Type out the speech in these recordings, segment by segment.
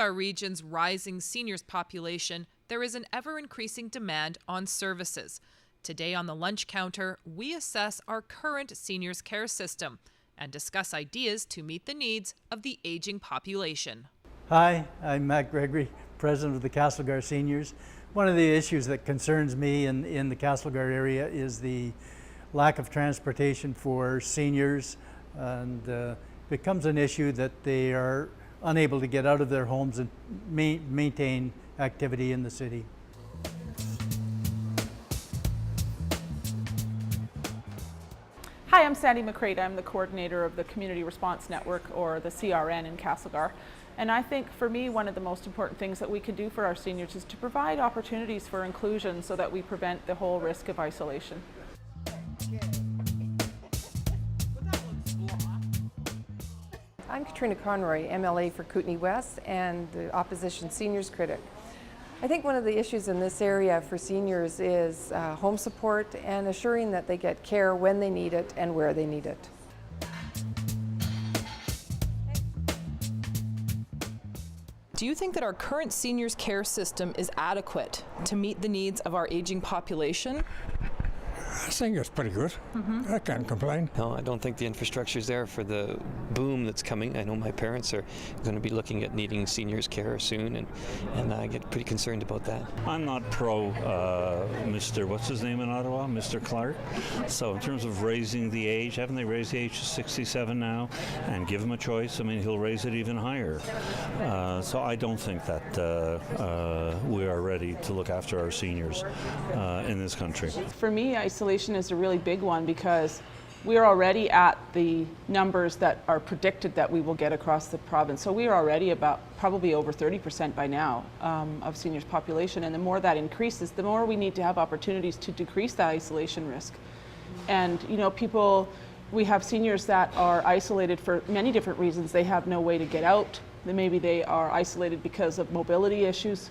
our region's rising seniors population, there is an ever-increasing demand on services. Today on the lunch counter, we assess our current seniors care system and discuss ideas to meet the needs of the aging population. Hi, I'm Gregory, president of the Castlegar Seniors. One of the issues that concerns me in the Castlegar area is the lack of transportation for seniors, and becomes an issue that they are unable to get out of their homes and maintain activity in the city. Hi, I'm Sandi McCreight. I'm the coordinator of the Community Response Network, or the CRN, in Castlegar. And I think for me, one of the most important things that we can do for our seniors is to provide opportunities for inclusion so that we prevent the whole risk of isolation. I'm Katrine Conroy, MLA for Kootenay-West and the opposition seniors critic. I think one of the issues in this area for seniors is home support and assuring that they get care when they need it and where they need it. Do you think that our current seniors care system is adequate to meet the needs of our aging population? I think it's pretty good. I can't complain. No, I don't think the infrastructure is there for the boom that's coming. I know my parents are going to be looking at needing seniors care soon, and I get pretty concerned about that. I'm not pro Mr. What's his name in Ottawa? Mr. Clark. So in terms of raising the age, haven't they raised the age to 67 now? And give him a choice. I mean, he'll raise it even higher. So I don't think that we are ready to look after our seniors in this country. For me, isolation is a really big one because we're already at the numbers that are predicted that we will get across the province. So we are already about probably over 30% by now of seniors population, and the more that increases, the more we need to have opportunities to decrease that isolation risk. And you know, we have seniors that are isolated for many different reasons. They have no way to get out. Maybe they are isolated because of mobility issues.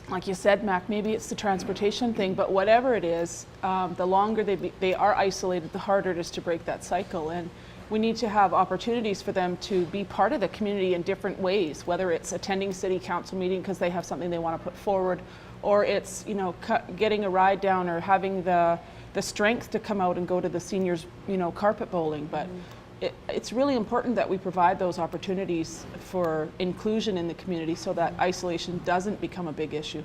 Like you said, Mac, maybe it's the transportation thing, but whatever it is, the longer they are isolated, the harder it is to break that cycle. And we need to have opportunities for them to be part of the community in different ways, whether it's attending city council meeting because they have something they want to put forward, or it's, you know, getting a ride down, or having the strength to come out and go to the seniors, you know, carpet bowling. But it's really important that we provide those opportunities for inclusion in the community so that isolation doesn't become a big issue.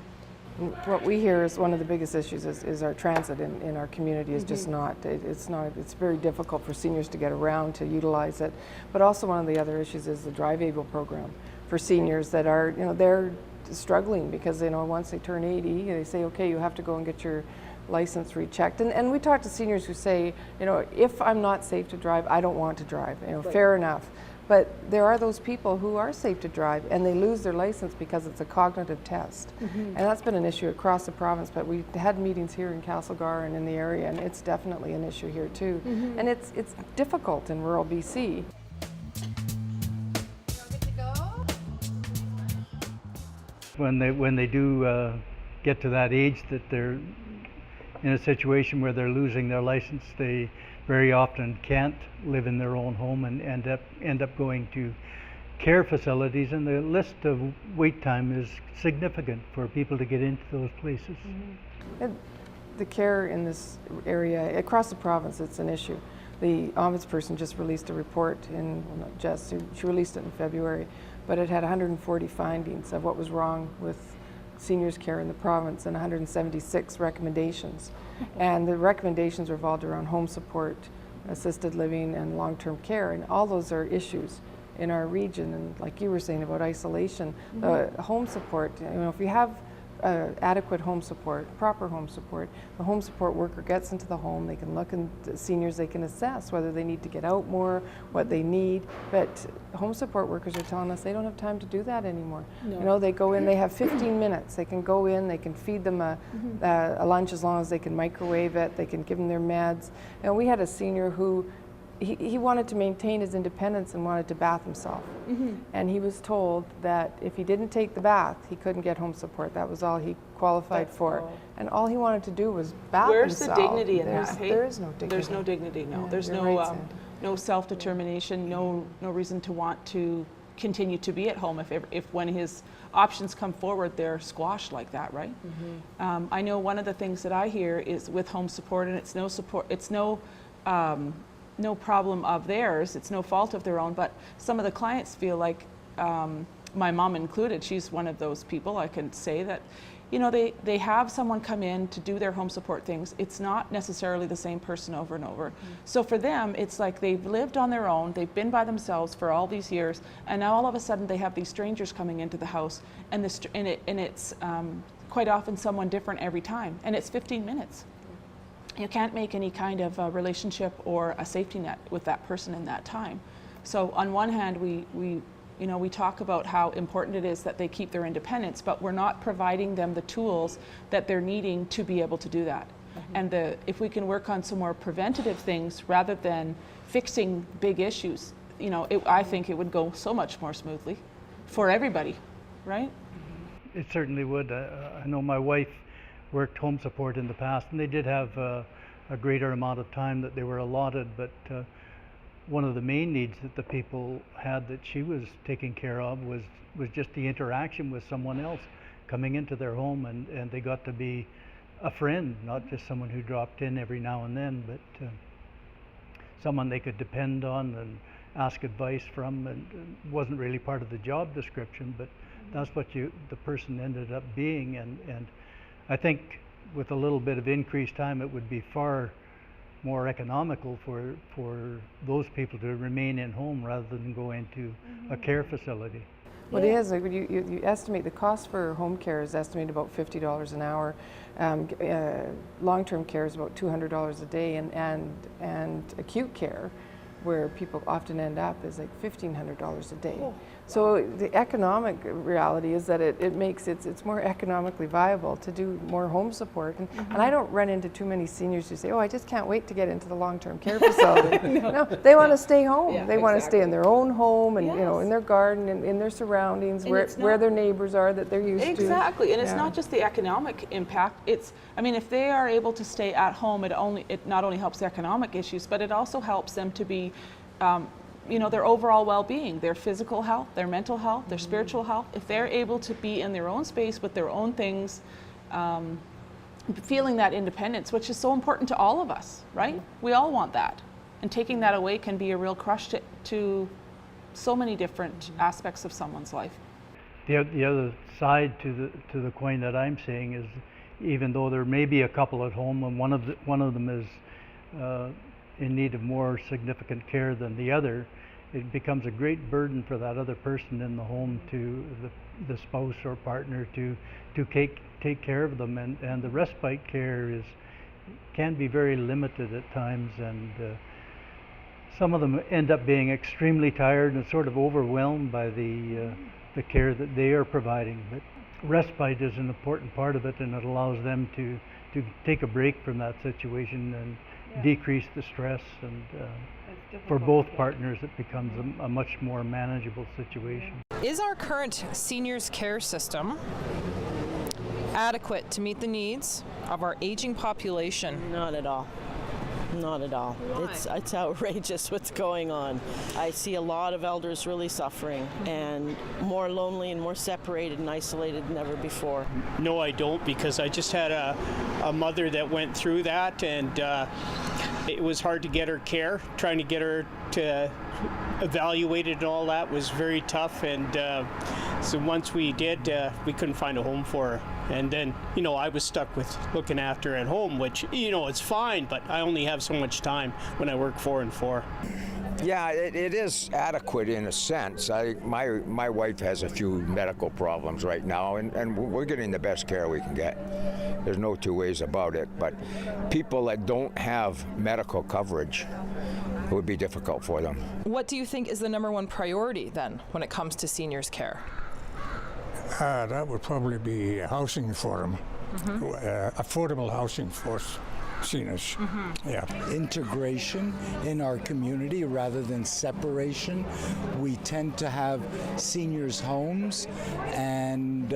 What we hear is one of the biggest issues is our transit in our community is just not, it's very difficult for seniors to get around to utilize it. But also one of the other issues is the Drive Able program for seniors that are, you know, they're struggling because, you know, once they turn 80, they say, okay, you have to go and get your license rechecked. And we talk to seniors who say, you know, if I'm not safe to drive, I don't want to drive. You know, fair enough. But there are those people who are safe to drive and they lose their license because it's a cognitive test. And that's been an issue across the province, but we've had meetings here in Castlegar and in the area, and it's definitely an issue here too. And it's difficult in rural BC. When they do get to that age that they're in a situation where they're losing their license, they very often can't live in their own home and end up going to care facilities, and the list of wait time is significant for people to get into those places. The care in this area, across the province, it's an issue. The ombudsperson just released a report she released it in February, but it had 140 findings of what was wrong with seniors care in the province and 176 recommendations. And the recommendations revolved around home support, assisted living, and long-term care, and all those are issues in our region. And like you were saying about isolation, the home support, you know, if you have adequate home support, proper home support, the home support worker gets into the home, they can look at seniors, they can assess whether they need to get out more, what they need, but home support workers are telling us they don't have time to do that anymore. No. You know, they go in, they have 15 minutes, they can go in, they can feed them a lunch as long as they can microwave it, they can give them their meds. And we had a senior who he wanted to maintain his independence and wanted to bath himself. And he was told that if he didn't take the bath, he couldn't get home support. That was all he qualified for. And all he wanted to do was bath himself. Where's the dignity in that? Hey? There is no dignity. There's no dignity, no. Yeah, there's no self-determination, no reason to want to continue to be at home if when his options come forward, they're squashed like that, right? I know one of the things that I hear is with home support, and it's no problem of theirs, it's no fault of their own, but some of the clients feel like, my mom included, she's one of those people, I can say that, you know, they have someone come in to do their home support things. It's not necessarily the same person over and over. So for them, it's like they've lived on their own, they've been by themselves for all these years, and now all of a sudden they have these strangers coming into the house, and it's quite often someone different every time, and it's 15 minutes. You can't make any kind of a relationship or a safety net with that person in that time. So on one hand, we talk about how important it is that they keep their independence, but we're not providing them the tools that they're needing to be able to do that. And if we can work on some more preventative things rather than fixing big issues, you know, I think it would go so much more smoothly for everybody, right? It certainly would. I know my wife worked home support in the past, and they did have a greater amount of time that they were allotted, but one of the main needs that the people had that she was taking care of was just the interaction with someone else coming into their home, and they got to be a friend, not just someone who dropped in every now and then, but someone they could depend on and ask advice from, and wasn't really part of the job description, but that's what the person ended up being. And I think with a little bit of increased time, it would be far more economical for those people to remain in home rather than go into a care facility. What it is, like, you estimate the cost for home care is estimated about $50 an hour. Long-term care is about $200 a day, and acute care, where people often end up, is like $1,500 a day. So the economic reality is that it makes it's more economically viable to do more home support. And I don't run into too many seniors who say, "Oh, I just can't wait to get into the long-term care facility." No, they want to stay home. Yeah, they want to stay in their own home, and you know, in their garden and in their surroundings, where their neighbors are that they're used to. Exactly, and it's not just the economic impact. I mean, if they are able to stay at home, it not only helps the economic issues, but it also helps them to be their overall well-being, their physical health, their mental health, their spiritual health. If they're able to be in their own space with their own things, feeling that independence, which is so important to all of us, right? We all want that. And taking that away can be a real crush to so many different aspects of someone's life. The other side to the coin that I'm seeing is, even though there may be a couple at home and one of them is in need of more significant care than the other, it becomes a great burden for that other person in the home, to the spouse or partner, to take care of them, and the respite care can be very limited at times, and some of them end up being extremely tired and sort of overwhelmed by the care that they are providing. But respite is an important part of it, and it allows them to take a break from that situation and decrease the stress, and for both partners it becomes a much more manageable situation. Is our current seniors care system adequate to meet the needs of our aging population? Not at all. Not at all. It's outrageous what's going on. I see a lot of elders really suffering and more lonely and more separated and isolated than ever before. No, I don't, because I just had a mother that went through that, and it was hard to get her care. Trying to get her to evaluated and all that was very tough, and so once we did, we couldn't find a home for her. And then, I was stuck with looking after her at home, which, it's fine, but I only have so much time when I work 4 and 4. Yeah, it is adequate in a sense. My wife has a few medical problems right now, and we're getting the best care we can get. There's no two ways about it. But people that don't have medical coverage, it would be difficult for them. What do you think is the number one priority then when it comes to seniors care? That would probably be housing for them, affordable housing for seniors. Yeah. Integration in our community rather than separation. We tend to have seniors' homes, and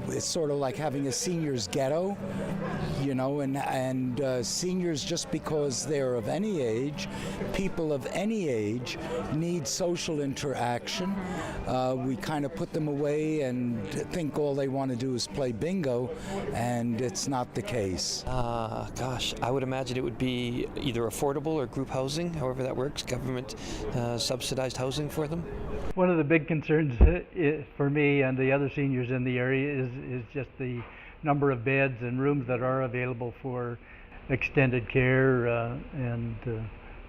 it's sort of like having a seniors' ghetto. you know, and seniors, just because they're of any age, people of any age need social interaction. We kind of put them away and think all they want to do is play bingo, and it's not the case. Gosh, I would imagine it would be either affordable or group housing, however that works, government subsidized housing for them. One of the big concerns for me and the other seniors in the area is just the number of beds and rooms that are available for extended care and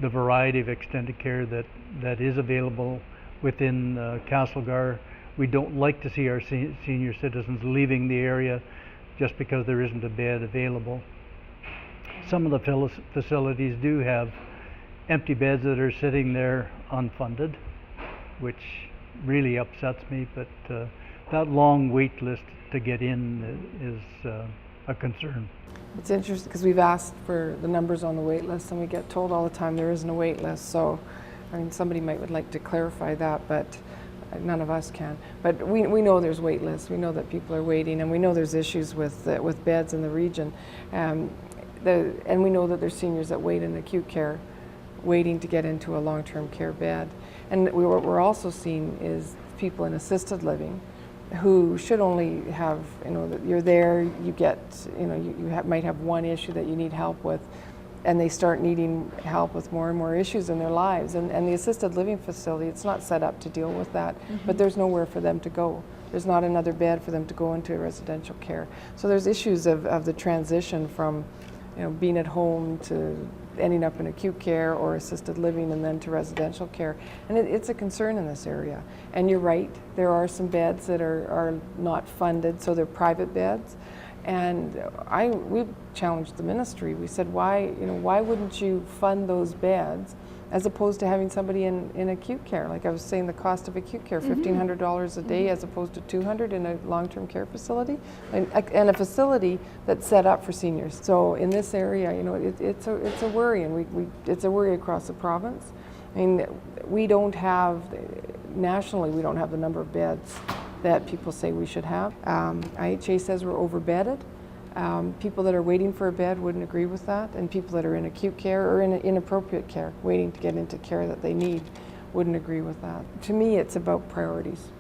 the variety of extended care that is available within Castlegar. We don't like to see our senior citizens leaving the area just because there isn't a bed available. Some of the facilities do have empty beds that are sitting there unfunded, which really upsets me, but that long wait list to get in is a concern. It's interesting because we've asked for the numbers on the wait list, and we get told all the time there isn't a wait list. So, I mean, somebody would like to clarify that, but none of us can. But we know there's wait lists. We know that people are waiting, and we know there's issues with beds in the region. And we know that there's seniors that wait in acute care, waiting to get into a long-term care bed. And what we're also seeing is people in assisted living who should only have, you know, that you're there, you get, you know, you might have one issue that you need help with, and they start needing help with more and more issues in their lives. And the assisted living facility, it's not set up to deal with that, but there's nowhere for them to go. There's not another bed for them to go into residential care. So there's issues of the transition from, you know, being at home to ending up in acute care or assisted living and then to residential care. And it's a concern in this area. And you're right, there are some beds that are not funded, so they're private beds. And we challenged the ministry. We said, why wouldn't you fund those beds as opposed to having somebody in acute care? Like I was saying, the cost of acute care, $1,500 a day as opposed to $200 in a long-term care facility, and a facility that's set up for seniors. So in this area, you know, it's a worry, and it's a worry across the province. I mean, nationally, we don't have the number of beds that people say we should have. IHA says we're overbedded. People that are waiting for a bed wouldn't agree with that, and people that are in acute care or in inappropriate care, waiting to get into care that they need, wouldn't agree with that. To me, it's about priorities.